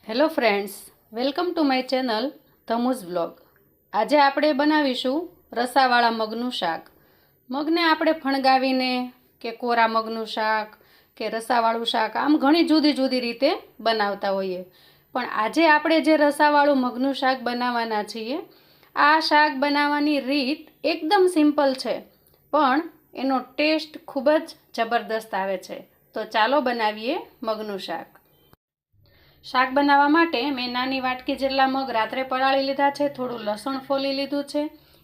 Hello friends, welcome to my channel ધમુઝ vlog. આજે આપણે બનાવીશું રસાવાળા મગનું શાક. મગને આપણે ફણગાવીને કે કોરા મગનું શાક કે રસાવાળું શાક આમ ઘણી જુદી જુદી રીતે બનાવતા હોઈએ, પણ આજે આપણે જે રસાવાળું મગનું શાક બનાવવાના છીએ, આ શાક બનાવવાની રીત એકદમ સિમ્પલ છે, પણ એનો ટેસ્ટ ખૂબ જ જબરદસ્ત આવે છે. તો ચાલો બનાવીએ મગનું શાક. શાક બનાવવા માટે મેં નાની વાટકી જેટલા મગ રાત્રે પલાળી લીધા છે. થોડું લસણ ફોલી લીધું છે.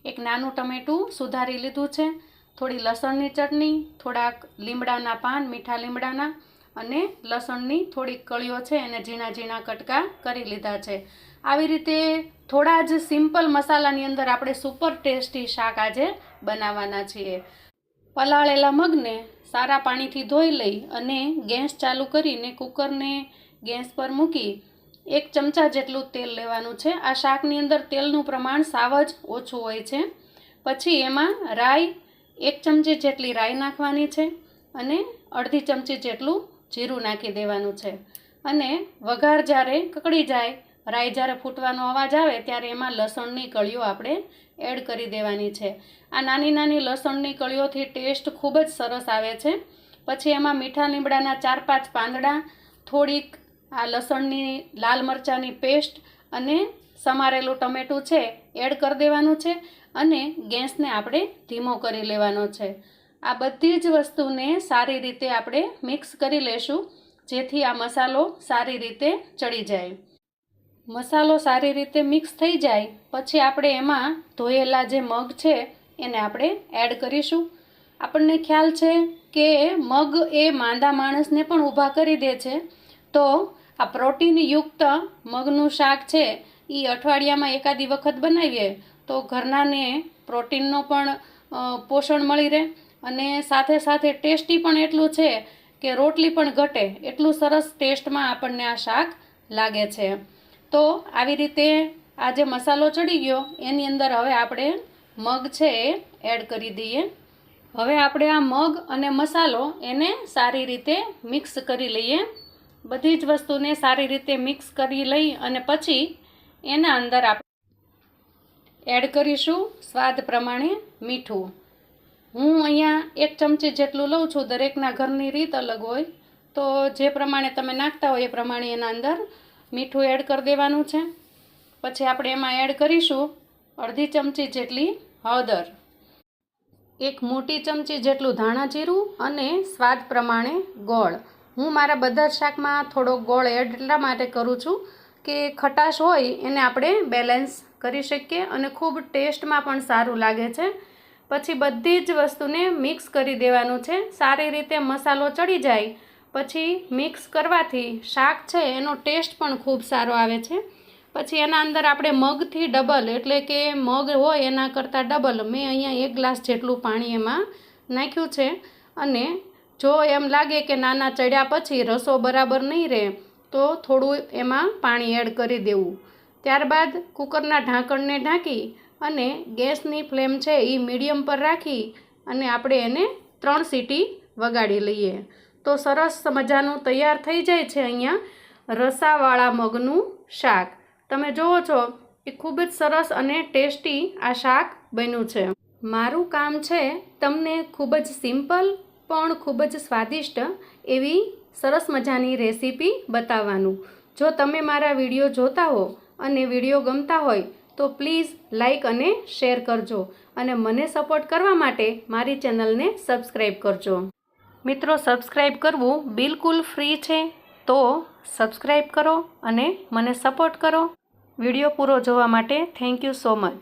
એક નાનું ટમેટું સુધારી લીધું છે. થોડી લસણની ચટણી, થોડાક લીમડાના પાન, મીઠા લીમડાના, અને લસણની થોડીક કળીઓ છે એને ઝીણા ઝીણા કટકા કરી લીધા છે. આવી રીતે થોડા જ સિમ્પલ મસાલાની અંદર આપણે સુપર ટેસ્ટી શાક આજે બનાવવાના છીએ. પલાળેલા મગને સારા પાણીથી ધોઈ લઈ અને ગેસ ચાલુ કરીને કુકરને ગેસ પર મૂકી 1 ચમચા જેટલું તેલ લેવાનું છે. આ શાકની અંદર તેલનું પ્રમાણ સાવ જ ઓછું હોય છે. પછી એમાં રાઈ 1 ચમચી જેટલી રાઈ નાખવાની છે અને અડધી ચમચી જેટલું જીરું નાખી દેવાનું છે. અને વઘાર જ્યારે કકડી જાય, રાઈ જ્યારે ફૂટવાનો અવાજ આવે ત્યારે એમાં લસણની કળીઓ આપણે એડ કરી દેવાની છે. આ નાની નાની લસણની કળીઓથી ટેસ્ટ ખૂબ જ સરસ આવે છે. પછી એમાં મીઠા લીમડાના 4-5 પાંદડા, થોડીક આ લસણની લાલ મરચાંની પેસ્ટ અને સમારેલું ટમેટું છે એડ કરી દેવાનું છે અને ગેસને આપણે ધીમો કરી લેવાનો છે. આ બધી જ વસ્તુને સારી રીતે આપણે મિક્સ કરી લેશું, જેથી આ મસાલો સારી રીતે ચડી જાય. મસાલો સારી રીતે મિક્સ થઈ જાય પછી આપણે એમાં ધોયેલા જે મગ છે એને આપણે એડ કરીશું. આપણને ખ્યાલ છે કે મગ એ માંદા માણસને પણ ઊભા કરી દે છે, તો આ પ્રોટીનયુક્ત મગનું શાક છે એ અઠવાડિયામાં એકાદી વખત બનાવીએ તો ઘરનાને પ્રોટીનનો પણ પોષણ મળી રહે અને સાથે સાથે ટેસ્ટી પણ એટલું છે કે રોટલી પણ ઘટે એટલું સરસ ટેસ્ટમાં આપણને આ શાક લાગે છે. તો આવી રીતે આ જે મસાલો ચડી ગયો એની અંદર હવે આપણે મગ છે એ એડ કરી દઈએ. હવે આપણે આ મગ અને મસાલો એને સારી રીતે મિક્સ કરી લઈએ. બધી જ વસ્તુને સારી રીતે મિક્સ કરી લઈ અને પછી એના અંદર આપણે એડ કરીશું સ્વાદ પ્રમાણે મીઠું. હું અહીંયા 1 ચમચી જેટલું લઉં છું. દરેકના ઘરની રીત અલગ હોય, તો જે પ્રમાણે તમે નાખતા હોય એ પ્રમાણે એના અંદર મીઠું એડ કરી દેવાનું છે. પછી આપણે એમાં એડ કરીશું અડધી ચમચી જેટલી હળદર, 1 મોટી ચમચી જેટલું ધાણા જીરું અને સ્વાદ પ્રમાણે ગોળ. હું મારા બધા જ શાકમાં થોડો ગોળ એડ એટલા માટે કરું છું કે ખટાશ હોય એને આપણે બેલેન્સ કરી શકીએ અને ખૂબ ટેસ્ટમાં પણ સારું લાગે છે. પછી બધી જ વસ્તુને મિક્સ કરી દેવાનું છે. સારી રીતે મસાલો ચડી જાય પછી મિક્સ કરવાથી શાક છે એનો ટેસ્ટ પણ ખૂબ સારો આવે છે. પછી એના અંદર આપણે મગથી ડબલ, એટલે કે મગ હોય એના કરતાં ડબલ મેં અહીંયા 1 ગ્લાસ જેટલું પાણી એમાં નાખ્યું છે. અને જો એમ લાગે કે નાના ચડ્યા પછી રસો બરાબર નહીં રહે તો થોડું એમાં પાણી એડ કરી દેવું. ત્યારબાદ કુકરના ઢાંકણને ઢાંકી અને ગેસની ફ્લેમ છે એ મીડિયમ પર રાખી અને આપણે એને 3 સીટી વગાડી લઈએ તો સરસ મજાનું તૈયાર થઈ જાય છે અહીંયા રસાવાળા મગનું શાક. તમે જુઓ છો એ ખૂબ જ સરસ અને ટેસ્ટી આ શાક બન્યું છે. મારું કામ છે તમને ખૂબ જ સિમ્પલ પણ ખૂબ જ સ્વાદિષ્ટ એવી સરસ મજાની રેસીપી બતાવવાનું. જો તમે મારા વિડીયો જોતા હો અને વિડીયો ગમતા હોય તો પ્લીઝ લાઈક અને શેર કરજો અને મને સપોર્ટ કરવા માટે મારી ચેનલને સબસ્ક્રાઈબ કરજો. મિત્રો, સબસ્ક્રાઈબ કરવું બિલકુલ ફ્રી છે, તો સબસ્ક્રાઈબ કરો અને મને સપોર્ટ કરો. વિડીયો પૂરો જોવા માટે થેન્ક યુ સો મચ.